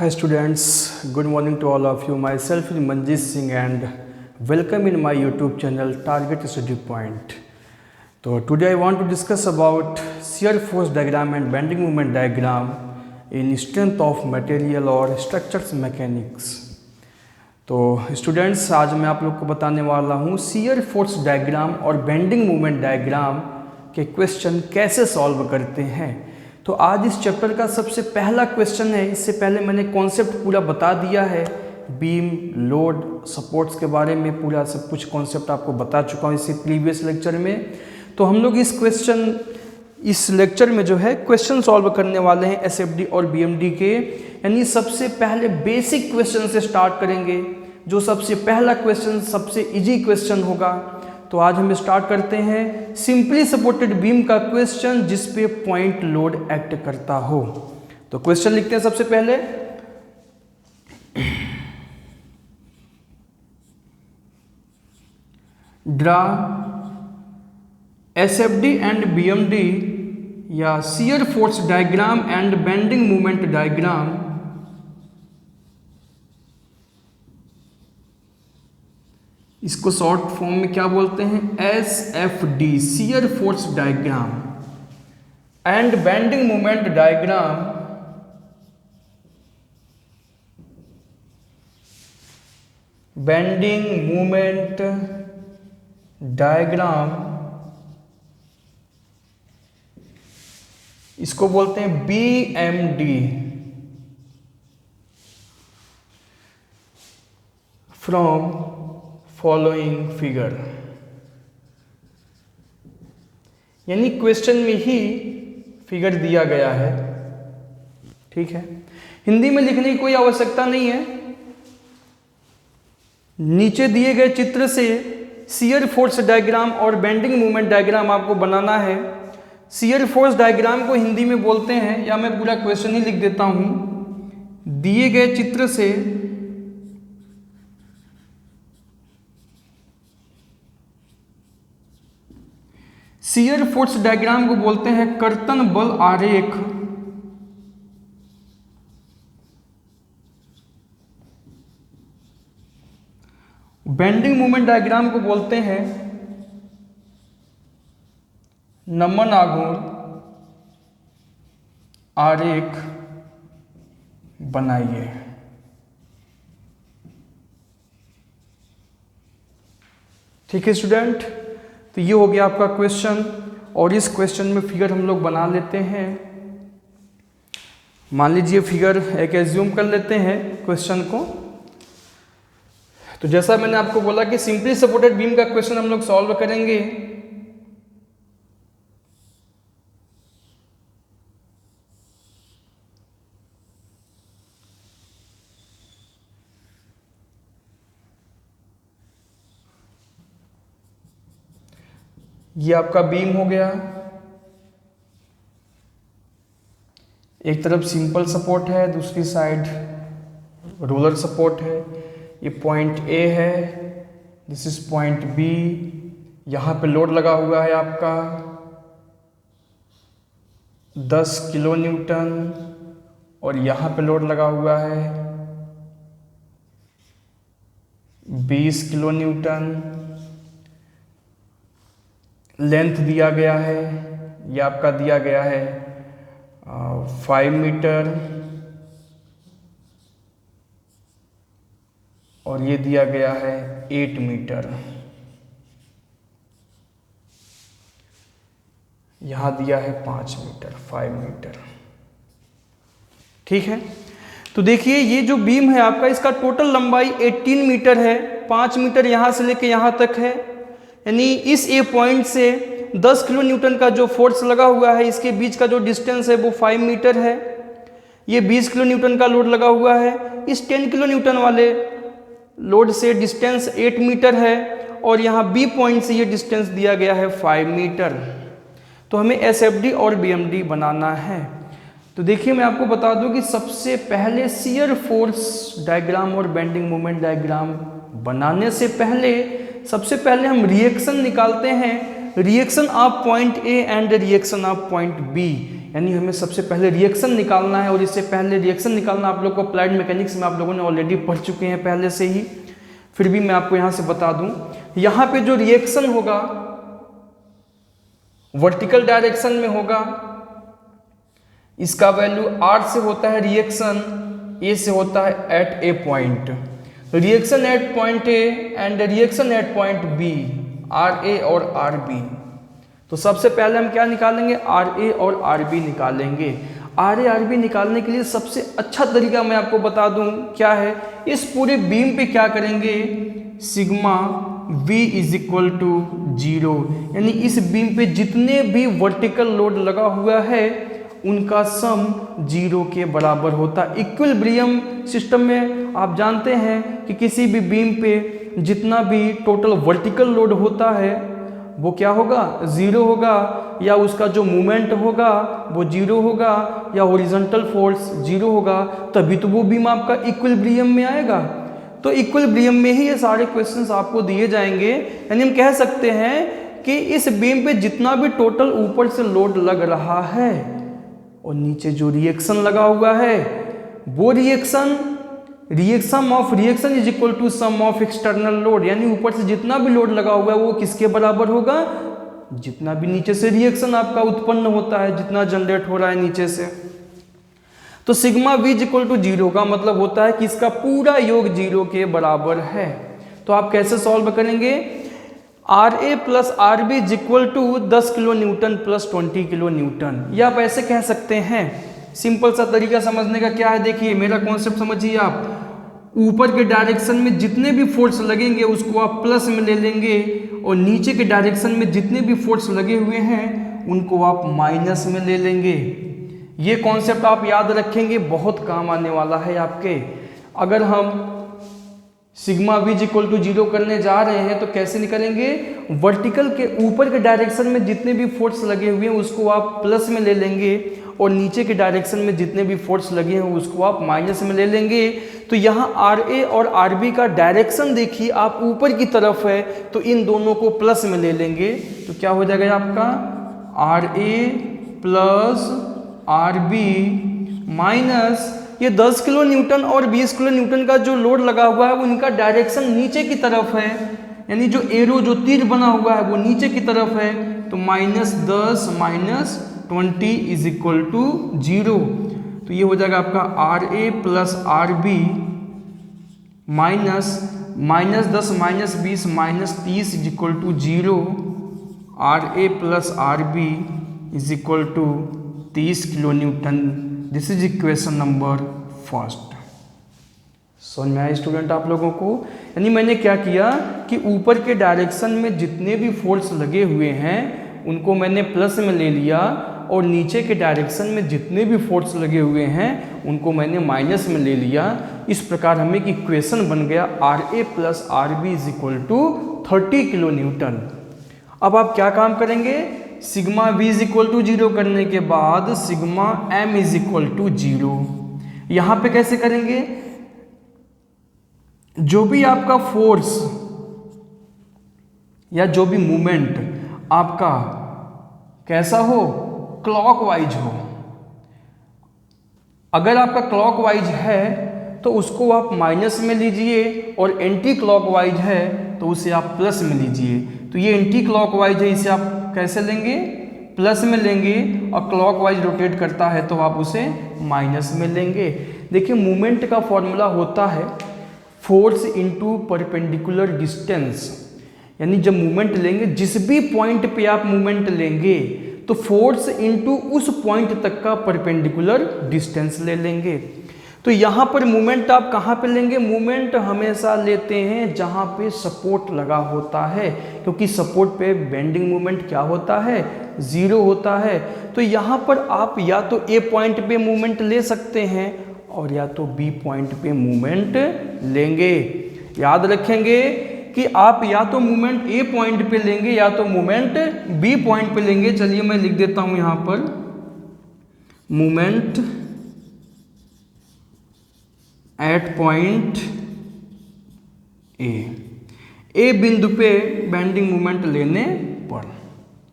Hi students, good morning to all of you. Myself is Manjeet Singh and welcome in my YouTube channel Target Study Point. So today I want to discuss about shear force diagram and bending moment diagram in strength of material और structures mechanics. तो students आज मैं आप लोग को बताने वाला हूँ shear force डायग्राम और बेंडिंग मूवमेंट डायग्राम के क्वेश्चन कैसे सॉल्व करते हैं। तो आज इस चैप्टर का सबसे पहला क्वेश्चन है। इससे पहले मैंने कॉन्सेप्ट पूरा बता दिया है, बीम, लोड, सपोर्ट्स के बारे में पूरा सब कुछ कॉन्सेप्ट आपको बता चुका हूँ इससे प्रीवियस लेक्चर में। तो हम लोग इस लेक्चर में जो है क्वेश्चन सॉल्व करने वाले हैं एसएफडी और बीएमडी के, यानी सबसे पहले बेसिक क्वेश्चन से स्टार्ट करेंगे। जो सबसे पहला क्वेश्चन सबसे इजी क्वेश्चन होगा। तो आज हम स्टार्ट करते हैं सिंपली सपोर्टेड बीम का क्वेश्चन जिस पे पॉइंट लोड एक्ट करता हो। तो क्वेश्चन लिखते हैं सबसे पहले। ड्रा एसएफडी एंड बीएमडी या shear force diagram and bending movement diagram इसको शॉर्ट फॉर्म में क्या बोलते हैं, SFD, shear force diagram and bending movement diagram bending movement diagram इसको बोलते हैं BMD फ्रॉम फॉलोइंग फिगर। यानी क्वेश्चन में ही फिगर दिया गया है, ठीक है। हिंदी में लिखने की कोई आवश्यकता नहीं है। नीचे दिए गए चित्र से शियर फोर्स डायग्राम और बेंडिंग मूवमेंट डायग्राम आपको बनाना है। शियर फोर्स डायग्राम को हिंदी में बोलते हैं, या मैं पूरा क्वेश्चन ही लिख देता हूं। दिए गए चित्र से शियर फोर्स डायग्राम को बोलते हैं कर्तन बल आरेख। बेंडिंग मूवमेंट डायग्राम को बोलते हैं नमन आघूर्ण आरेख बनाइए। ठीक है स्टूडेंट, तो ये हो गया आपका क्वेश्चन। और इस क्वेश्चन में फिगर हम लोग बना लेते हैं। मान लीजिए फिगर एक एज्यूम कर लेते हैं क्वेश्चन को। तो जैसा मैंने आपको बोला कि सिंपली सपोर्टेड बीम का क्वेश्चन हम लोग सॉल्व करेंगे। ये आपका बीम हो गया, एक तरफ सिंपल सपोर्ट है, दूसरी साइड रोलर सपोर्ट है। ये पॉइंट ए है, दिस इज पॉइंट बी। यहां पे लोड लगा हुआ है आपका 10 किलो न्यूटन और यहां पे लोड लगा हुआ है 20 किलो न्यूटन। लेंथ दिया गया है, ये आपका दिया गया है 5 मीटर और ये दिया गया है 8 मीटर। यहां दिया है 5 मीटर, 5 मीटर, ठीक है। तो देखिए ये जो बीम है आपका, इसका टोटल लंबाई 18 मीटर है। 5 मीटर यहां से लेके यहां तक है, यानी इस ए पॉइंट से 10 किलो न्यूटन का जो फोर्स लगा हुआ है, इसके बीच का जो डिस्टेंस है वो 5 मीटर है। ये 20 किलो न्यूटन का लोड लगा हुआ है। इस 10 किलो न्यूटन वाले लोड से डिस्टेंस 8 मीटर है और यहाँ बी पॉइंट से ये डिस्टेंस दिया गया है 5 मीटर। तो हमें एसएफडी और बीएमडी बनाना है। तो देखिए मैं आपको बता दूं कि सबसे पहले शियर फोर्स डायग्राम और बेंडिंग मूवमेंट डायग्राम बनाने से पहले सबसे पहले हम रिएक्शन निकालते हैं reaction of point A and reaction of point B, यानी हमें सबसे पहले रिएक्शन निकालना है। और इससे पहले रिएक्शन निकालना आप लोग को अप्लाइड मैकेनिक्स में आप लोगों ने ऑलरेडी पढ़ चुके हैं पहले से ही, फिर भी मैं आपको यहाँ से बता दूं, यहाँ पे जो रिएक्शन होगा वर्टिकल डायरेक्शन में होगा, इसका वैल्यू R से होता है रिएक्शन, A से होता है at A point. Reaction at point A and reaction at point B, RA और RB। तो सबसे पहले हम क्या निकालेंगे, RA और RB निकालेंगे। RA RB निकालने के लिए सबसे अच्छा तरीका मैं आपको बता दूं क्या है, इस पूरे बीम पे क्या करेंगे, sigma V is equal to 0, यानी इस बीम पे जितने भी वर्टिकल लोड लगा हुआ है उनका सम 0 के बराबर होता है। इक्विलिब्रियम सिस्टम में आप जानते हैं कि किसी भी बीम पे जितना भी टोटल वर्टिकल लोड होता है वो क्या होगा, 0 होगा, या उसका जो मूवमेंट होगा वो 0 होगा, या हॉरिजॉन्टल फोर्स 0 होगा, तभी तो वो बीम आपका इक्विलिब्रियम में आएगा। तो इक्विलिब्रियम में ही ये सारे क्वेश्चंस आपको दिए जाएंगे। यानी हम कह सकते हैं कि इस बीम पे जितना भी टोटल ऊपर से लोड लग रहा है और नीचे जो रिएक्शन लगा हुआ है वो reaction of reaction is equal to sum of external load, यानी ऊपर से जितना भी लोड लगा हुआ है वो किसके बराबर होगा, जितना भी नीचे से रिएक्शन आपका उत्पन्न होता है, जितना जनरेट हो रहा है नीचे से। तो sigma V is equal to 0 का मतलब होता है कि इसका पूरा योग 0 के बराबर है। तो आप कैसे सॉल्व करेंगे, RA plus RB is equal to 10 kilo newton plus 20 kilo newton, या आप ऐसे कह सकते हैं। सिंपल सा तरीका समझने का क्या है, देखिए मेरा कॉन्सेप्ट समझिए आप, ऊपर के डायरेक्शन में जितने भी फोर्स लगेंगे उसको आप प्लस में ले लेंगे, और नीचे के डायरेक्शन में जितने भी फोर्स लगे हुए हैं उनको आप माइनस में ले लेंगे। ये कॉन्सेप्ट आप याद रखेंगे, बहुत काम आने वाला है आपके। अगर हम sigma V is equal to 0 करने जा रहे हैं तो कैसे निकलेंगे, वर्टिकल के ऊपर के डायरेक्शन में जितने भी फोर्स लगे हुए हैं उसको आप प्लस में ले लेंगे, और नीचे के डायरेक्शन में जितने भी फोर्स लगे हैं उसको आप माइनस में ले लेंगे। तो यहाँ RA और RB का डायरेक्शन देखिए आप ऊपर की तरफ है, तो इन दोनों को प्लस में ले लेंगे। तो क्या हो जाएगा आपका RA प्लस RB माइनस ये 10 किलो न्यूटन और 20 किलो न्यूटन का जो लोड लगा हुआ है वो इनका डायरेक्शन नीचे की तरफ है, यानी जो एरो जो तीर बना हुआ है वो नीचे की तरफ है। तो -10 - 20 इज इक्वल टू 0। तो ये हो जाएगा आपका RA plus RB minus -10 - 20 - 30 is equal to 0। RA plus RB is equal to 30 kilo newton. This is equation number first. समझ में आया स्टूडेंट आप लोगों को, यानी मैंने क्या किया कि ऊपर के डायरेक्शन में जितने भी फोर्स लगे हुए हैं उनको मैंने प्लस में ले लिया, और नीचे के डायरेक्शन में जितने भी फोर्स लगे हुए हैं उनको मैंने माइनस में ले लिया। इस प्रकार हमें एक इक्वेशन बन गया RA plus RB is equal to 30 kilo newton. अब आप क्या काम करेंगे, sigma V is equal to 0 करने के बाद sigma M is equal to 0। यहाँ पे कैसे करेंगे, जो भी आपका फोर्स या जो भी मूवमेंट आपका कैसा हो, क्लॉकवाइज हो। अगर आपका क्लॉकवाइज है तो उसको आप माइनस में लीजिए, और एंटी क्लॉकवाइज है तो उसे आप प्लस में लीजिए। तो ये एंटी क्लॉकवाइज है, इसे आप कैसे लेंगे, प्लस में लेंगे, और क्लॉकवाइज रोटेट करता है तो आप उसे माइनस में लेंगे। देखिए मूवमेंट का फॉर्मूला होता है फोर्स इनटू परपेंडिकुलर डिस्टेंस, यानी जब मूवमेंट लेंगे जिस भी पॉइंट पे आप मूवमेंट लेंगे तो फोर्स इनटू उस पॉइंट तक का परपेंडिकुलर डिस्टेंस ले लेंगे। तो यहाँ पर मूवमेंट आप कहाँ पे लेंगे, मूवमेंट हमेशा लेते हैं जहाँ पे सपोर्ट लगा होता है, क्योंकि सपोर्ट पे बेंडिंग मूवमेंट क्या होता है, 0 होता है। तो यहाँ पर आप या तो A पॉइंट पे मूवमेंट ले सकते हैं और या तो B पॉइंट पे मूवमेंट लेंगे। याद रखेंगे कि आप या तो मूवमेंट A पॉइंट पे लेंगे या तो मूवमेंट B पॉइंट पे लेंगे। चलिए मैं लिख देता हूँ यहाँ पर मूवमेंट एट पॉइंट ए बिंदु पे बेंडिंग मूवमेंट लेने पर।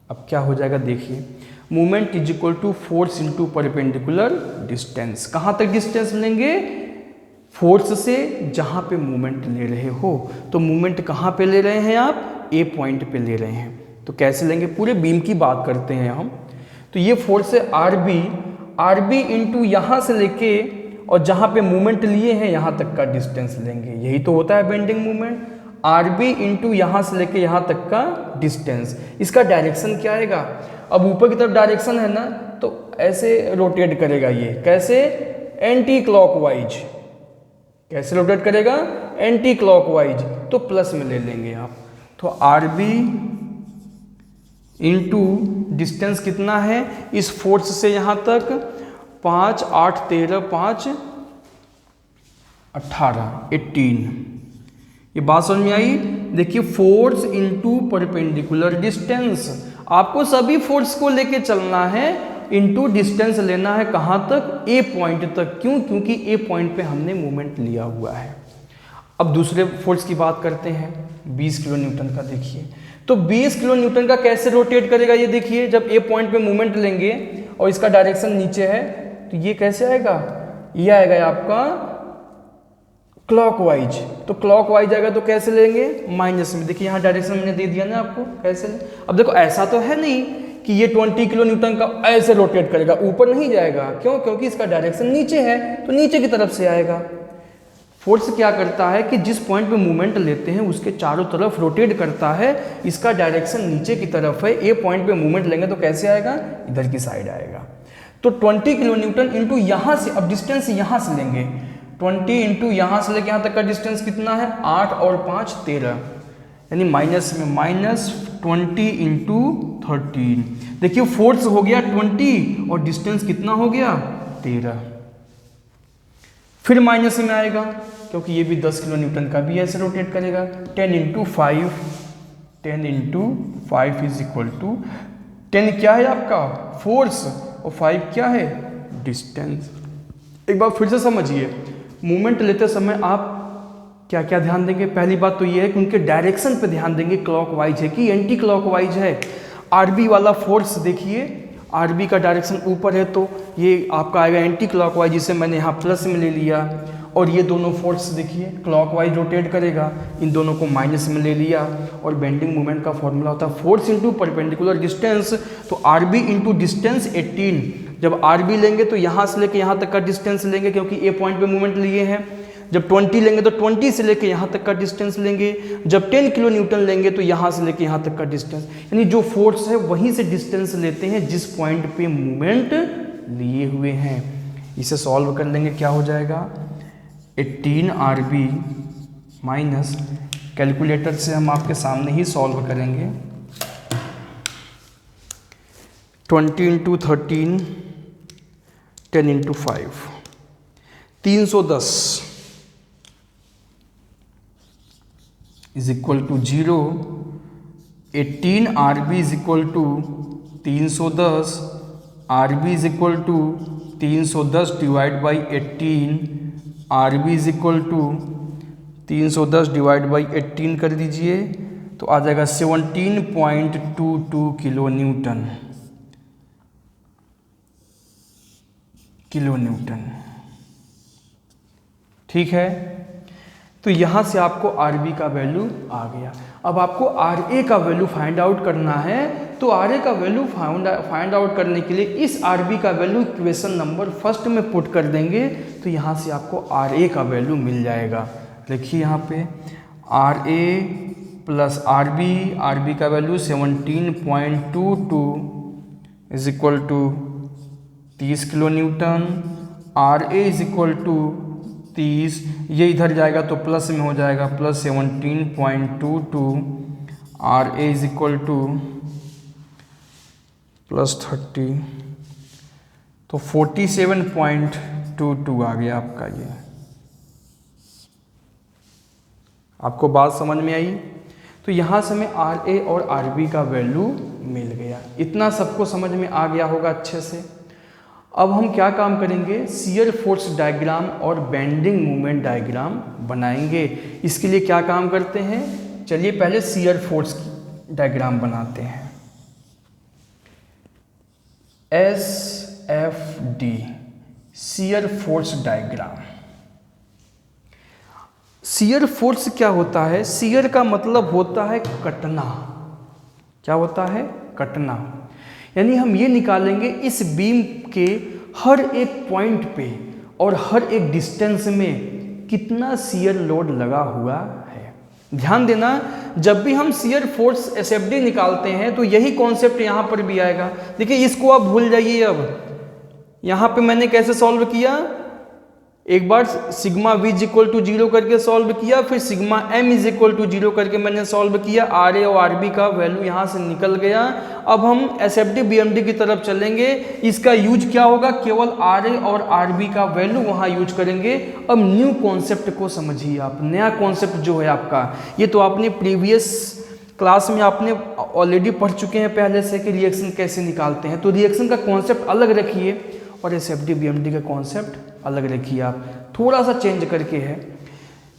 अब क्या हो जाएगा देखिए, movement is equal to force into perpendicular distance. कहाँ तक डिस्टेंस लेंगे? फोर्स से जहाँ पे मूवमेंट ले रहे हो। तो मूवमेंट कहाँ पे ले रहे हैं आप? ए पॉइंट पे ले रहे हैं। तो कैसे लेंगे? पूरे बीम की बात करते हैं हम। तो ये फोर्स है आर बी इंटू यहाँ से लेके और जहाँ पे मूवमेंट लिए हैं यहाँ तक का डिस्टेंस लेंगे। यही तो होता है bending movement. R B into यहाँ से लेके यहाँ तक का डिस्टेंस। इसका डायरेक्शन क्या आएगा? अब ऊपर की तरफ डायरेक्शन है ना, तो ऐसे रोटेट करेगा ये। कैसे? Anti clockwise. कैसे रोटेट करेगा? Anti clockwise. तो प्लस में ले लेंगे आप। तो आर बी इंटू डिस्टेंस कितना है इस फोर्स से यहाँ तक? 5 8 13 5 18 18। ये बात समझ में आई? देखिए, फोर्स इंटू परपेंडिकुलर डिस्टेंस। आपको सभी फोर्स को लेके चलना है, इंटू डिस्टेंस लेना है कहाँ तक? ए पॉइंट तक। क्यों? क्योंकि ए पॉइंट पे हमने मूवमेंट लिया हुआ है। अब दूसरे फोर्स की बात करते हैं, 20 किलो न्यूटन का। देखिए, तो 20 किलो न्यूटन का कैसे रोटेट करेगा ये देखिए। जब ए पॉइंट पे मूवमेंट लेंगे और इसका डायरेक्शन नीचे है, तो ये कैसे आएगा? ये आएगा आपका क्लॉकवाइज। तो क्लॉकवाइज आएगा तो कैसे लेंगे? माइनस में। देखिए यहाँ डायरेक्शन मैंने दे दिया ना आपको, कैसे ले? अब देखो, ऐसा तो है नहीं कि ये 20 किलो न्यूटन का ऐसे रोटेट करेगा, ऊपर नहीं जाएगा। क्यों? क्योंकि इसका डायरेक्शन नीचे है, तो नीचे की तरफ से आएगा। फोर्स क्या करता है कि जिस पॉइंट पे मूवमेंट लेते हैं उसके चारों तरफ रोटेट करता है। इसका डायरेक्शन नीचे की तरफ है। ए पॉइंट पे मूवमेंट लेंगे तो कैसे आएगा? इधर की साइड आएगा। तो 20 किलो न्यूटन इंटू यहाँ से, अब डिस्टेंस यहाँ से लेंगे, 20 इंटू यहाँ से लेके यहाँ तक का डिस्टेंस कितना है? 8 और 5 13, यानी माइनस में -20 इंटू 13। देखिए, फोर्स हो गया 20 और डिस्टेंस कितना हो गया? 13। फिर माइनस में आएगा क्योंकि ये भी 10 किलो न्यूटन का भी ऐसे रोटेट करेगा। 10 into 5, 10 into 5 is equal to 10 क्या है आपका? फोर्स, और 5 क्या है? डिस्टेंस। एक बार फिर से समझिए, मूवमेंट लेते समय आप क्या क्या ध्यान देंगे? पहली बात तो ये है कि उनके डायरेक्शन पे ध्यान देंगे, क्लॉकवाइज है कि एंटी क्लॉकवाइज है। आरबी वाला फोर्स देखिए, आरबी का डायरेक्शन ऊपर है तो ये आपका आएगा एंटी क्लॉकवाइज, जिसे मैंने यहाँ प्लस में ले लिया। और ये दोनों फोर्स देखिए क्लॉकवाइज रोटेट करेगा, इन दोनों को माइनस में ले लिया। और बेंडिंग मोमेंट का फॉर्मूला होता है फोर्स इंटू परपेंडिकुलर डिस्टेंस। तो आरबी इंटू डिस्टेंस 18। जब आरबी लेंगे तो यहाँ से लेके यहाँ तक का डिस्टेंस लेंगे क्योंकि ए पॉइंट पे मूवमेंट लिए हैं। जब 20 लेंगे तो 20 से लेके यहाँ तक का डिस्टेंस लेंगे। जब 10 किलो न्यूटन लेंगे तो यहाँ से लेके यहाँ तक का डिस्टेंस, यानी जो फोर्स है वहीं से डिस्टेंस लेते हैं जिस पॉइंट पे मूवमेंट लिए हुए हैं। इसे सॉल्व कर लेंगे, क्या हो जाएगा? 18 RB माइनस, कैलकुलेटर से हम आपके सामने ही सॉल्व करेंगे, 20 into 13, 10 into 5, 310 is equal to 0। 18 RB is equal to 310, RB is equal to 310 divide by 18, RB is equal to 310 divide by 18 कर दीजिए तो आ जाएगा 17.22 किलो न्यूटन। ठीक है, तो यहाँ से आपको RB का वैल्यू आ गया। अब आपको RA का वैल्यू फाइंड आउट करना है, तो RA का वैल्यू फाइंड आउट करने के लिए इस RB का वैल्यू इक्वेशन नंबर फर्स्ट में पुट कर देंगे, तो यहाँ से आपको RA का वैल्यू मिल जाएगा। देखिए यहाँ पे RA प्लस RB का value 17.22 is equal to 30 kilo newton. RA is equal to 30, ये इधर जाएगा तो प्लस में हो जाएगा, plus 17.22, RA is equal to plus 30, तो 47.22 आ गया आपका। ये आपको बात समझ में आई? तो यहाँ से हमें RA और RB का वैल्यू मिल गया। इतना सबको समझ में आ गया होगा अच्छे से। अब हम क्या काम करेंगे? शियर फोर्स डायग्राम और बेंडिंग मूवमेंट डायग्राम बनाएंगे। इसके लिए क्या काम करते हैं? चलिए पहले शियर फोर्स की डायग्राम बनाते हैं। SFD shear force diagram. Shear force क्या होता है? शियर का मतलब होता है कटना। क्या होता है? कटना। यानी हम ये निकालेंगे इस बीम के हर एक पॉइंट पे और हर एक डिस्टेंस में कितना शियर लोड लगा हुआ है। ध्यान देना, जब भी हम शियर फोर्स एसएफडी निकालते हैं तो यही कॉन्सेप्ट यहाँ पर भी आएगा। देखिए, इसको आप भूल जाइए। अब यहाँ पे मैंने कैसे सॉल्व किया, एक बार sigma v is equal to 0 करके सॉल्व किया, फिर sigma m is equal to 0 करके मैंने सॉल्व किया। आर ए और आर बी का वैल्यू यहाँ से निकल गया। अब हम S F D B M D की तरफ चलेंगे। इसका यूज क्या होगा? केवल आर ए और आर बी का वैल्यू वहाँ यूज करेंगे। अब न्यू कॉन्सेप्ट को समझिए आप। नया कॉन्सेप्ट जो है आपका, ये तो आपने प्रीवियस क्लास में आपने ऑलरेडी पढ़ चुके हैं पहले से कि रिएक्शन कैसे निकालते हैं। तो रिएक्शन का कॉन्सेप्ट अलग रखिए और S F D B M D का कॉन्सेप्ट अलग रखिए। आप थोड़ा सा चेंज करके है।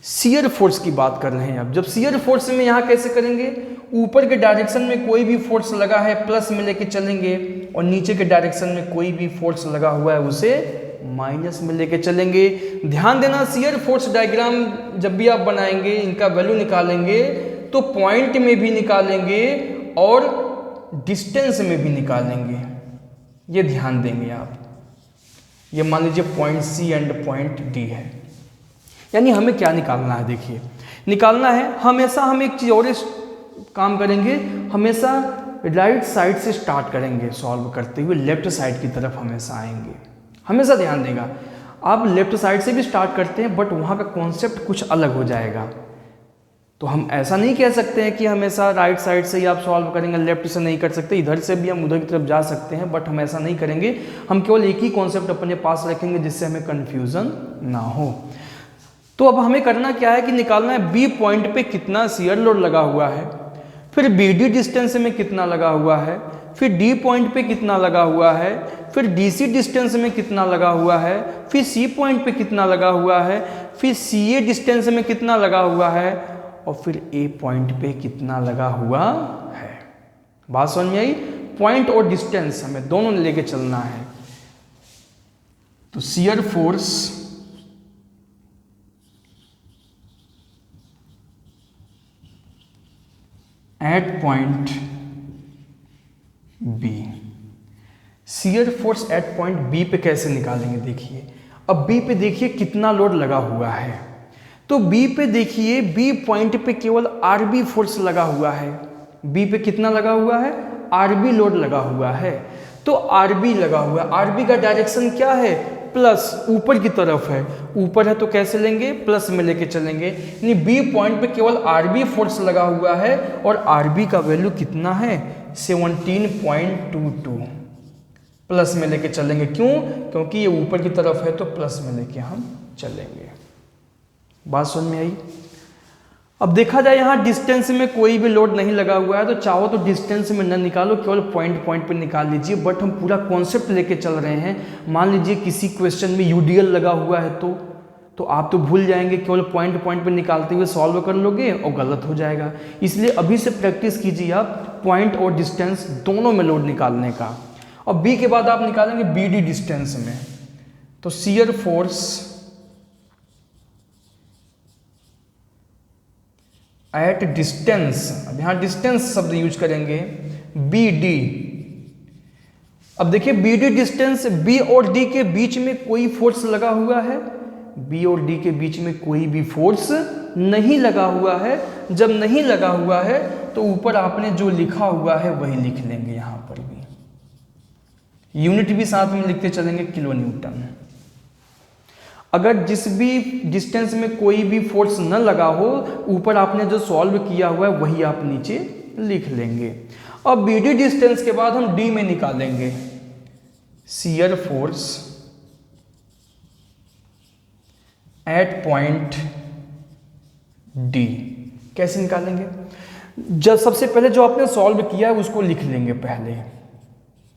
शियर फोर्स की बात कर रहे हैं आप। जब शियर फोर्स में यहाँ कैसे करेंगे, ऊपर के डायरेक्शन में कोई भी फोर्स लगा है प्लस में लेके चलेंगे, और नीचे के डायरेक्शन में कोई भी फोर्स लगा हुआ है उसे माइनस में लेके चलेंगे। ध्यान देना, शियर फोर्स डायग्राम जब भी आप बनाएंगे, इनका वैल्यू निकालेंगे तो पॉइंट में भी निकालेंगे और डिस्टेंस में भी निकालेंगे। ये ध्यान देंगे आप। ये मान लीजिए point C and point D है। यानी हमें क्या निकालना है? देखिए, निकालना है हमेशा हम एक चीज़ और काम करेंगे, हमेशा राइट साइड से स्टार्ट करेंगे सॉल्व करते हुए, लेफ्ट साइड की तरफ हमेशा आएंगे। हमेशा ध्यान देगा, आप लेफ्ट साइड से भी स्टार्ट करते हैं बट वहाँ का कॉन्सेप्ट कुछ अलग हो जाएगा। तो हम ऐसा नहीं कह सकते हैं कि हमेशा राइट साइड से ही आप सॉल्व करेंगे, लेफ्ट से नहीं कर सकते। इधर से भी हम उधर की तरफ जा सकते हैं बट हम ऐसा नहीं करेंगे। हम केवल एक ही कॉन्सेप्ट अपने पास रखेंगे जिससे हमें कन्फ्यूज़न ना हो। तो अब हमें करना क्या है कि निकालना है बी पॉइंट पे कितना शियर लोड लगा हुआ है, फिर बी डी डिस्टेंस में कितना लगा हुआ है, फिर डी पॉइंट पे कितना लगा हुआ है, फिर डी सी डिस्टेंस में कितना लगा हुआ है, फिर सी पॉइंट पे कितना लगा हुआ है, फिर सी ए डिस्टेंस में कितना लगा हुआ है, और फिर ए पॉइंट पे कितना लगा हुआ है। बात समझ में आई? पॉइंट और डिस्टेंस हमें दोनों लेके चलना है। तो shear force at point B, shear force at point B पे कैसे निकालेंगे? देखिए, अब बी पे देखिए कितना लोड लगा हुआ है। तो बी पे देखिए, बी पॉइंट पे केवल आरबी फोर्स लगा हुआ है। बी पे कितना लगा हुआ है? आरबी लोड लगा हुआ है। तो आरबी लगा हुआ है, आरबी का डायरेक्शन क्या है? प्लस, ऊपर की तरफ है। ऊपर है तो कैसे लेंगे? प्लस में लेके चलेंगे। यानी बी पॉइंट पे केवल आरबी फोर्स लगा हुआ है और आरबी का वैल्यू कितना है? 17.22। प्लस में लेके चलेंगे। क्यों? क्योंकि ये ऊपर की तरफ है तो प्लस में लेके हम चलेंगे। बात समझ में आई? अब देखा जाए यहाँ डिस्टेंस में कोई भी लोड नहीं लगा हुआ है, तो चाहो तो डिस्टेंस में न निकालो, केवल पॉइंट पॉइंट पे निकाल लीजिए। बट हम पूरा कॉन्सेप्ट लेके चल रहे हैं। मान लीजिए किसी क्वेश्चन में यूडीएल लगा हुआ है तो आप तो भूल जाएंगे, केवल पॉइंट पॉइंट पे निकालते हुए सॉल्व कर लोगे और गलत हो जाएगा। इसलिए अभी से प्रैक्टिस कीजिए आप पॉइंट और डिस्टेंस दोनों में लोड निकालने का। और बी के बाद आप निकालेंगे बी डी डिस्टेंस में। तो शियर फोर्स एट डिस्टेंस, अब यहाँ डिस्टेंस शब्द यूज करेंगे, बी डी। अब देखिए बी डी डिस्टेंस, बी और डी के बीच में कोई फोर्स लगा हुआ है? बी और डी के बीच में कोई भी फोर्स नहीं लगा हुआ है। जब नहीं लगा हुआ है तो ऊपर आपने जो लिखा हुआ है वही लिख लेंगे। यहाँ पर भी यूनिट भी साथ में लिखते चलेंगे, किलो न्यूटन। अगर जिस भी डिस्टेंस में कोई भी फोर्स न लगा हो, ऊपर आपने जो सॉल्व किया हुआ है वही आप नीचे लिख लेंगे। अब बी डी डिस्टेंस के बाद हम डी में निकालेंगे shear force at point D. कैसे निकालेंगे? जब सबसे पहले जो आपने सॉल्व किया है उसको लिख लेंगे पहले।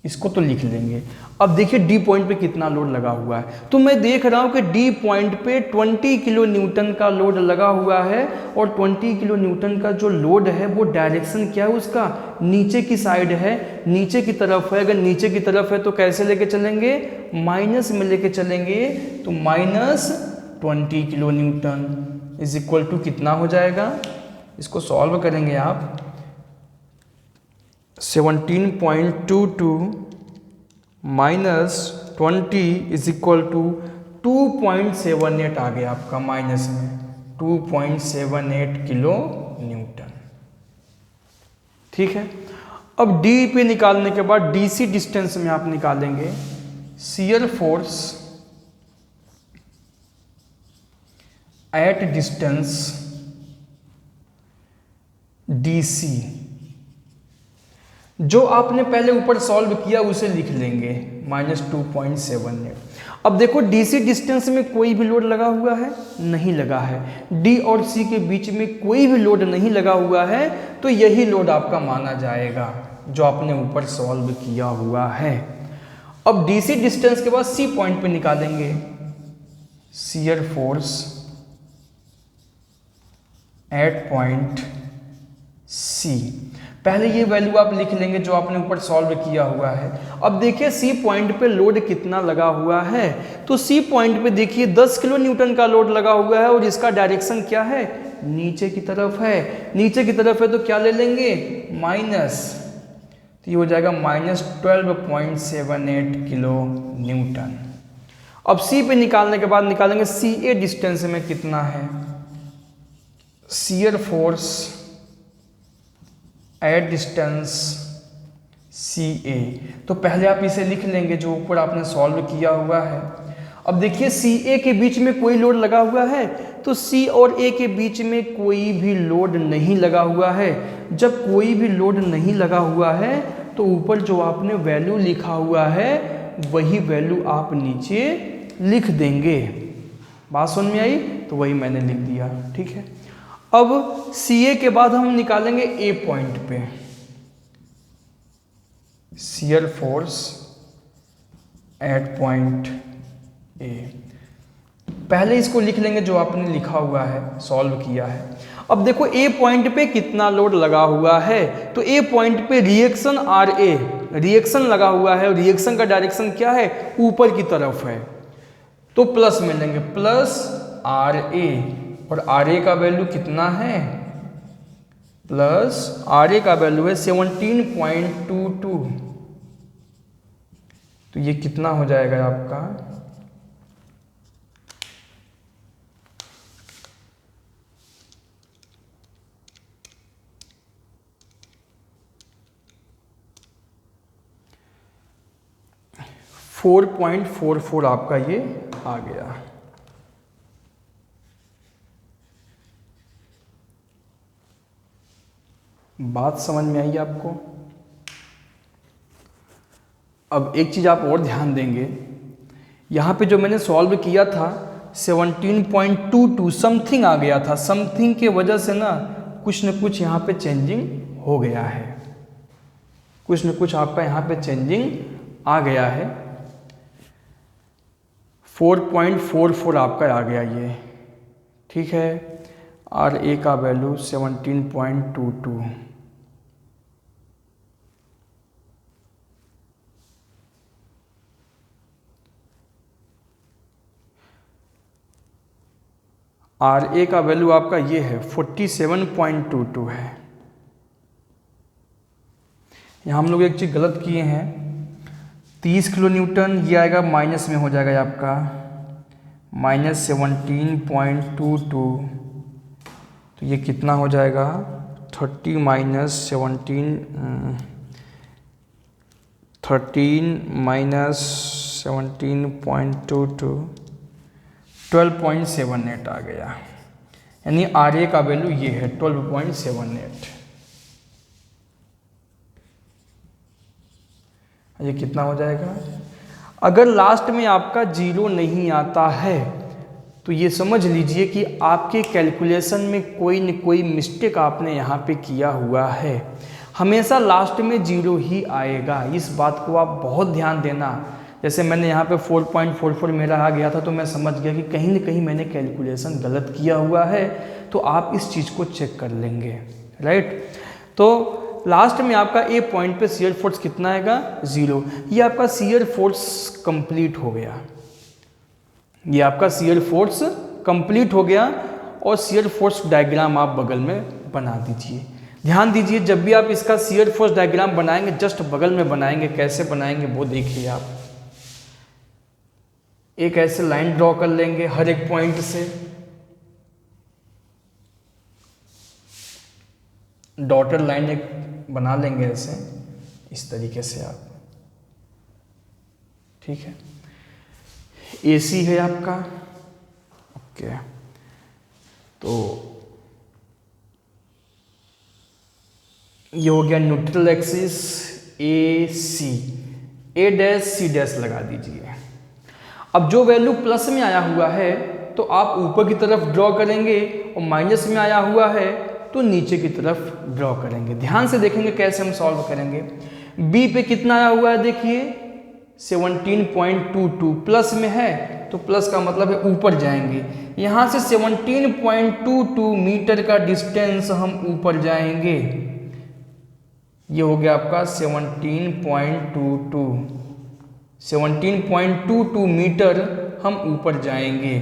इसको तो लिख लेंगे। अब देखिए डी पॉइंट पे कितना लोड लगा हुआ है, तो मैं देख रहा हूँ कि डी पॉइंट पे 20 किलो न्यूटन का लोड लगा हुआ है, और 20 किलो न्यूटन का जो लोड है वो डायरेक्शन क्या है उसका, नीचे की साइड है, नीचे की तरफ है। अगर नीचे की तरफ है तो कैसे लेके चलेंगे, माइनस में लेके चलेंगे, तो -20 kilo newton is equal to कितना हो जाएगा, इसको सॉल्व करेंगे आप, 17.22 -20 इज इक्वल टू 2.78 आ गया आपका, माइनस में 2.78 किलो न्यूटन। ठीक है, अब डी पे निकालने के बाद डीसी डिस्टेंस में आप निकालेंगे shear force at distance DC, जो आपने पहले ऊपर सॉल्व किया उसे लिख लेंगे, -2.78। अब देखो डीसी डिस्टेंस में कोई भी लोड लगा हुआ है, नहीं लगा है, डी और सी के बीच में कोई भी लोड नहीं लगा हुआ है, तो यही लोड आपका माना जाएगा जो आपने ऊपर सॉल्व किया हुआ है। अब डीसी डिस्टेंस के बाद सी पॉइंट पे निकालेंगे shear force at point C. पहले ये वैल्यू आप लिख लेंगे जो आपने ऊपर सॉल्व किया हुआ है। अब देखिए सी पॉइंट पे लोड कितना लगा हुआ है, तो सी पॉइंट पे देखिए 10 किलो न्यूटन का लोड लगा हुआ है, और इसका डायरेक्शन क्या है, नीचे की तरफ है। नीचे की तरफ है तो क्या ले लेंगे, माइनस, तो ये हो जाएगा -12.78 किलो न्यूटन। अब सी पे निकालने के बाद निकालेंगे सी ए डिस्टेंस में कितना है, shear force at distance C ए। तो पहले आप इसे लिख लेंगे जो ऊपर आपने सॉल्व किया हुआ है। अब देखिए सी ए के बीच में कोई लोड लगा हुआ है, तो सी और ए के बीच में कोई भी लोड नहीं लगा हुआ है। जब कोई भी लोड नहीं लगा हुआ है तो ऊपर जो आपने वैल्यू लिखा हुआ है वही वैल्यू आप नीचे लिख देंगे। बात समझ में आई, तो वही मैंने लिख दिया। ठीक है, अब सी ए के बाद हम निकालेंगे ए पॉइंट पे शियर फोर्स एट पॉइंट ए। पहले इसको लिख लेंगे जो आपने लिखा हुआ है, सॉल्व किया है। अब देखो ए पॉइंट पे कितना लोड लगा हुआ है, तो ए पॉइंट पे रिएक्शन आर ए, रिएक्शन लगा हुआ है, और रिएक्शन का डायरेक्शन क्या है, ऊपर की तरफ है, तो प्लस में लेंगे, प्लस आर ए, और आर ए का वैल्यू कितना है, प्लस आर ए का वैल्यू है 17.22, तो ये कितना हो जाएगा आपका, .44 आपका ये आ गया। बात समझ में आई आपको। अब एक चीज़ आप और ध्यान देंगे, यहाँ पे जो मैंने सॉल्व किया था 17.22 समथिंग आ गया था, समथिंग के वजह से ना कुछ न कुछ यहाँ पे चेंजिंग हो गया है, कुछ न कुछ आपका यहाँ पे चेंजिंग आ गया है। 4.44 आपका आ गया ये। ठीक है, आर ए का वैल्यू 17.22। आर ए का वैल्यू आपका ये है 47.22 है। यहाँ हम लोग एक चीज़ गलत किए हैं, 30 किलो न्यूटन ये आएगा माइनस में हो जाएगा आपका -17.22, तो ये कितना हो जाएगा 13 -17.22 12.78 आ गया, यानी आर ए का वैल्यू ये है 12.78। ये कितना हो जाएगा, अगर लास्ट में आपका जीरो नहीं आता है तो ये समझ लीजिए कि आपके कैलकुलेशन में कोई न कोई मिस्टेक आपने यहाँ पे किया हुआ है। हमेशा लास्ट में 0 ही आएगा। इस बात को आप बहुत ध्यान देना। जैसे मैंने यहाँ पे 4.44 मेरा आ गया था, तो मैं समझ गया कि कहीं ना कहीं मैंने कैलकुलेशन गलत किया हुआ है, तो आप इस चीज़ को चेक कर लेंगे, राइट। तो लास्ट में आपका ए पॉइंट पे शियर फोर्स कितना आएगा, 0। ये आपका शियर फोर्स कंप्लीट हो गया, ये आपका शियर फोर्स कंप्लीट हो गया। और शियर फोर्स डायग्राम आप बगल में बना दीजिए। ध्यान दीजिए, जब भी आप इसका शियर फोर्स डायग्राम बनाएंगे जस्ट बगल में बनाएंगे। कैसे बनाएंगे वो देखिए आप। एक ऐसे लाइन ड्रॉ कर लेंगे हर एक पॉइंट से, डॉटेड लाइन एक बना लेंगे ऐसे, इस तरीके से आप, ठीक है। AC है आपका, ओके। तो ये हो गया neutral axis AC, A', C' लगा दीजिए। अब जो वैल्यू प्लस में आया हुआ है तो आप ऊपर की तरफ ड्रॉ करेंगे, और माइनस में आया हुआ है तो नीचे की तरफ ड्रॉ करेंगे। ध्यान से देखेंगे कैसे हम सॉल्व करेंगे। बी पे कितना आया हुआ है देखिए, 17.22 प्लस में है, तो प्लस का मतलब है ऊपर जाएंगे। यहाँ से 17.22 मीटर का डिस्टेंस हम ऊपर जाएंगे। ये हो गया आपका 17.22 मीटर हम ऊपर जाएंगे,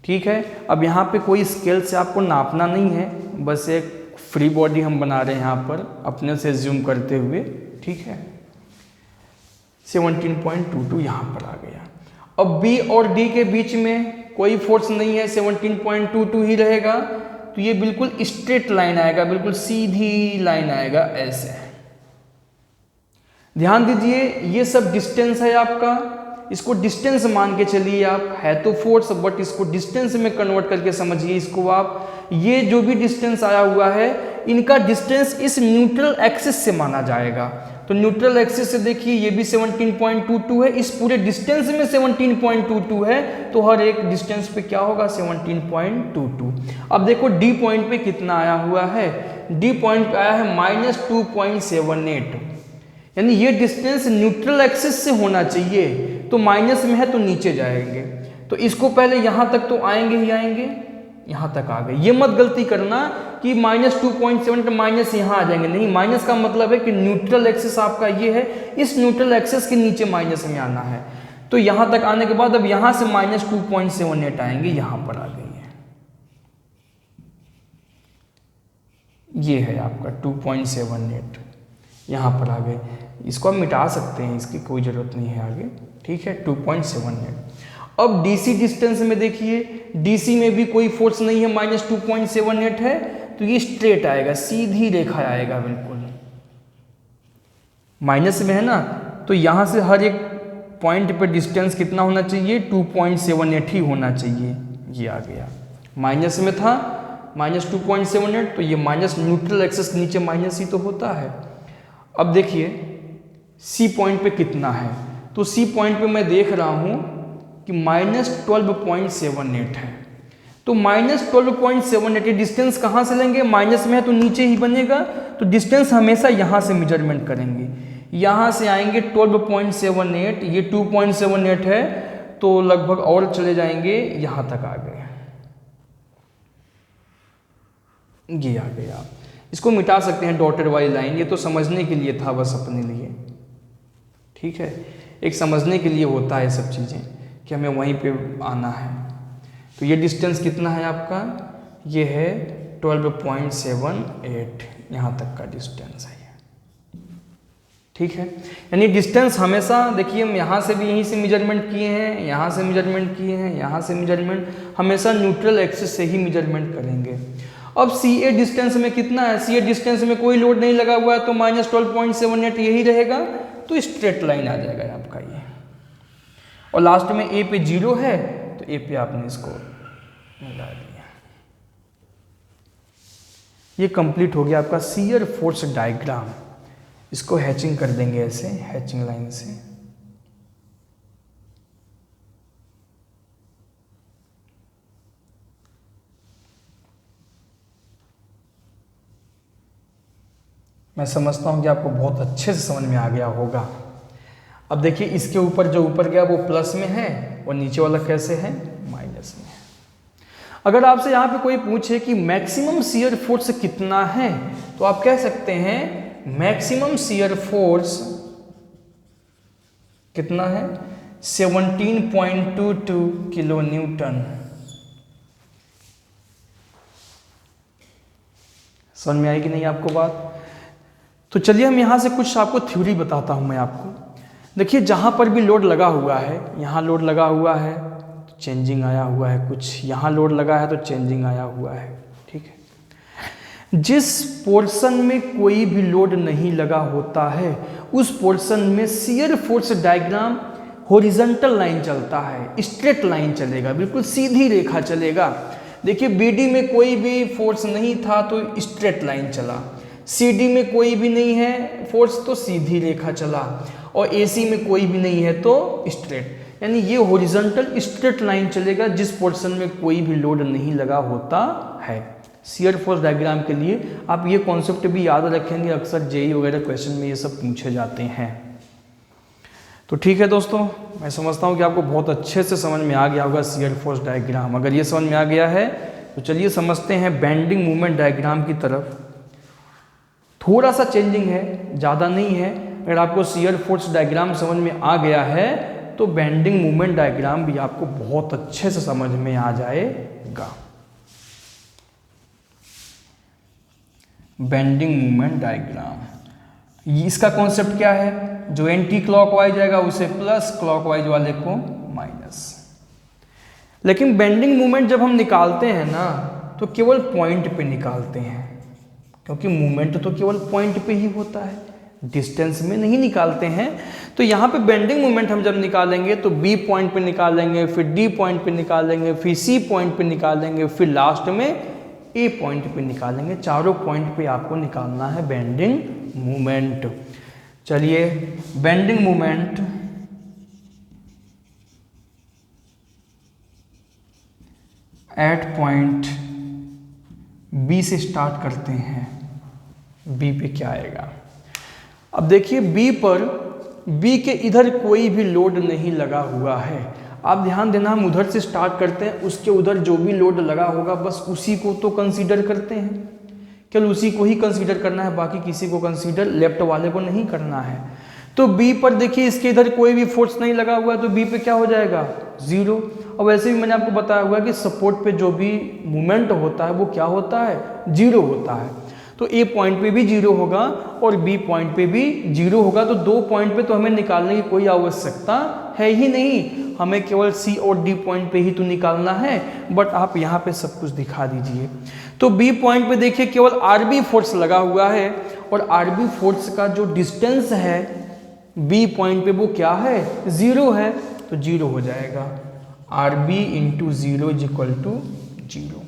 ठीक है। अब यहाँ पे कोई स्केल से आपको नापना नहीं है, बस एक फ्री बॉडी हम बना रहे हैं यहाँ पर अपने से जूम करते हुए, ठीक है। 17.22 यहाँ पर आ गया। अब बी और डी के बीच में कोई फोर्स नहीं है, 17.22 ही रहेगा, तो ये बिल्कुल स्ट्रेट लाइन आएगा, बिल्कुल सीधी लाइन आएगा ऐसे। ध्यान दीजिए, ये सब डिस्टेंस है आपका, इसको डिस्टेंस मान के चलिए आप। है तो फोर्स बट इसको डिस्टेंस में कन्वर्ट करके समझिए इसको आप। ये जो भी डिस्टेंस आया हुआ है, इनका डिस्टेंस इस न्यूट्रल एक्सिस से माना जाएगा। तो न्यूट्रल एक्सिस से देखिए, ये भी 17.22 है, इस पूरे डिस्टेंस में 17.22 है, तो हर एक डिस्टेंस पे क्या होगा, 17.22। अब देखो डी पॉइंट पे कितना आया हुआ है, डी पॉइंट पे आया है -2.78, यानी ये डिस्टेंस न्यूट्रल एक्सिस से होना चाहिए, तो माइनस में है तो नीचे जाएंगे। तो इसको पहले यहां तक तो आएंगे ही आएंगे, यहां तक आ गए। ये मत गलती करना कि -2.7 का माइनस यहां आ जाएंगे, नहीं, माइनस का मतलब है कि न्यूट्रल एक्सिस आपका ये है, इस न्यूट्रल एक्सिस के नीचे माइनस में आना है। तो यहां तक आने के बाद अब यहां से -2.78 आएंगे, यहां पर आ गई है, ये है आपका 2.78, यहाँ पर आ गए। इसको आप मिटा सकते हैं, इसकी कोई ज़रूरत नहीं है आगे, ठीक है, 2.78। अब DC डिस्टेंस में देखिए, DC में भी कोई फोर्स नहीं है, -2.78 है, तो ये स्ट्रेट आएगा, सीधी रेखा आएगा बिल्कुल। माइनस में है ना, तो यहाँ से हर एक पॉइंट पे डिस्टेंस कितना होना चाहिए, 2.78 ही होना चाहिए। ये आ गया, माइनस में था -2.78, तो ये माइनस न्यूट्रल एक्सिस के नीचे माइनस ही तो होता है। अब देखिए सी पॉइंट पे कितना है, तो सी पॉइंट पे मैं देख रहा हूं कि -12.78 है। तो -12.78 डिस्टेंस कहां से लेंगे, माइनस में है तो नीचे ही बनेगा, तो डिस्टेंस हमेशा यहां से मेजरमेंट करेंगे। यहां से आएंगे 12.78, ये 2.78 है, तो लगभग और चले जाएंगे, यहां तक आ गए, ये आ गए। आप इसको मिटा सकते हैं डॉटेड वाली लाइन, ये तो समझने के लिए था बस अपने लिए, ठीक है, एक समझने के लिए होता है सब चीज़ें कि हमें वहीं पे आना है। तो ये डिस्टेंस कितना है आपका, ये है 12.78, यहाँ तक का डिस्टेंस है, ठीक है। यानी डिस्टेंस हमेशा देखिए, हम यहाँ से भी यहीं से मेजरमेंट किए हैं, यहाँ से मेजरमेंट किए हैं, यहाँ से मेजरमेंट, हमेशा न्यूट्रल एक्सिस से ही मेजरमेंट करेंगे। अब CA डिस्टेंस में कितना है, CA डिस्टेंस में कोई लोड नहीं लगा हुआ है, तो -12.78 यही रहेगा, तो स्ट्रेट लाइन आ जाएगा आपका ये। और लास्ट में A पे 0 है, तो A पे आपने इसको मिला दिया। ये कंप्लीट हो गया आपका शियर फोर्स डायग्राम। इसको हैचिंग कर देंगे ऐसे, हैचिंग लाइन से। मैं समझता हूँ कि आपको बहुत अच्छे से समझ में आ गया होगा। अब देखिए इसके ऊपर जो ऊपर गया वो प्लस में है और नीचे वाला कैसे है, माइनस में है। अगर आपसे यहाँ पे कोई पूछे कि मैक्सिमम शियर फोर्स कितना है, तो आप कह सकते हैं मैक्सिमम शियर फोर्स कितना है, 17.22 किलो न्यूटन। समझ में आई कि नहीं आपको बात? तो चलिए हम यहाँ से कुछ आपको थ्योरी बताता हूँ मैं आपको। देखिए जहाँ पर भी लोड लगा हुआ है, यहाँ लोड लगा हुआ है तो चेंजिंग आया हुआ है कुछ, यहाँ लोड लगा है तो चेंजिंग आया हुआ है, ठीक है। जिस पोर्शन में कोई भी लोड नहीं लगा होता है उस पोर्शन में shear force diagram horizontal line चलता है, स्ट्रेट लाइन चलेगा, बिल्कुल सीधी रेखा चलेगा। देखिए बीडी में कोई भी फोर्स नहीं था तो स्ट्रेट लाइन चला, सीडी में कोई भी नहीं है फोर्स तो सीधी रेखा चला, और एसी में कोई भी नहीं है तो स्ट्रेट, यानी ये हॉरिजॉन्टल स्ट्रेट लाइन चलेगा जिस पोर्शन में कोई भी लोड नहीं लगा होता है। शियर फोर्स डायग्राम के लिए आप ये कॉन्सेप्ट भी याद रखेंगे, अक्सर जेई वगैरह क्वेश्चन में ये सब पूछे जाते हैं। तो ठीक है दोस्तों, मैं समझता हूँ कि आपको बहुत अच्छे से समझ में आ गया होगा शियर फोर्स डायग्राम। अगर ये समझ में आ गया है तो चलिए समझते हैं बेंडिंग मूवमेंट डायग्राम की तरफ। थोड़ा सा चेंजिंग है, ज़्यादा नहीं है। अगर आपको शियर फोर्स डायग्राम समझ में आ गया है तो बेंडिंग मूवमेंट डायग्राम भी आपको बहुत अच्छे से समझ में आ जाएगा। बेंडिंग मूवमेंट डायग्राम, इसका कॉन्सेप्ट क्या है, जो एंटी क्लॉकवाइज आएगा उसे प्लस, क्लॉकवाइज वाले को माइनस। लेकिन बेंडिंग मूवमेंट जब हम निकालते हैं ना तो केवल पॉइंट पे निकालते हैं, क्योंकि मूवमेंट तो केवल पॉइंट पे ही होता है, डिस्टेंस में नहीं निकालते हैं। तो यहाँ पे बेंडिंग मूवमेंट हम जब निकालेंगे तो बी पॉइंट पे निकालेंगे, फिर डी पॉइंट पे निकालेंगे, फिर सी पॉइंट पे निकालेंगे, फिर लास्ट में ए पॉइंट पे निकालेंगे। चारों पॉइंट पे आपको निकालना है बेंडिंग मूवमेंट। चलिए bending movement at point B से स्टार्ट करते हैं। बी पे क्या आएगा, अब देखिए बी पर, बी के इधर कोई भी लोड नहीं लगा हुआ है। आप ध्यान देना, हम उधर से स्टार्ट करते हैं, उसके उधर जो भी लोड लगा होगा बस उसी को तो कंसीडर करते हैं, केवल उसी को ही कंसीडर करना है, बाकी किसी को कंसीडर लेफ्ट वाले को नहीं करना है। तो बी पर देखिए इसके इधर कोई भी फोर्स नहीं लगा हुआ है तो बी पे क्या हो जाएगा, जीरो। और वैसे भी मैंने आपको बताया हुआ है कि सपोर्ट पे जो भी मूवमेंट होता है वो क्या होता है, जीरो होता है। तो ए पॉइंट पे भी जीरो होगा और बी पॉइंट पे भी जीरो होगा। तो दो पॉइंट पे तो हमें निकालने की कोई आवश्यकता है ही नहीं, हमें केवल सी और डी पॉइंट पे ही तो निकालना है। बट आप यहाँ पे सब कुछ दिखा दीजिए। तो बी पॉइंट पे देखिए केवल आरबी फोर्स लगा हुआ है, और आरबी फोर्स का जो डिस्टेंस है बी पॉइंट पे वो क्या है, जीरो है, तो जीरो हो जाएगा। R B into zero is equal to zero.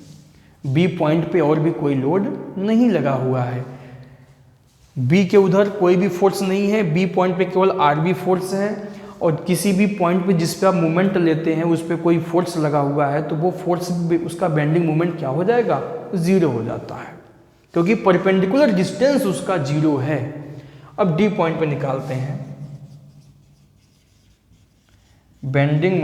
B point पे और भी कोई लोड नहीं लगा हुआ है, बी के उधर कोई भी फोर्स नहीं है, बी पॉइंट पे केवल आर बी फोर्स है। और किसी भी पॉइंट पे जिस पे आप मूवमेंट लेते हैं उस पर कोई फोर्स लगा हुआ है तो वो फोर्स, उसका बेंडिंग मूवमेंट क्या हो जाएगा, जीरो हो जाता है, क्योंकि परपेंडिकुलर डिस्टेंस उसका जीरो है। अब डी पॉइंट पे निकालते हैं बेंडिंग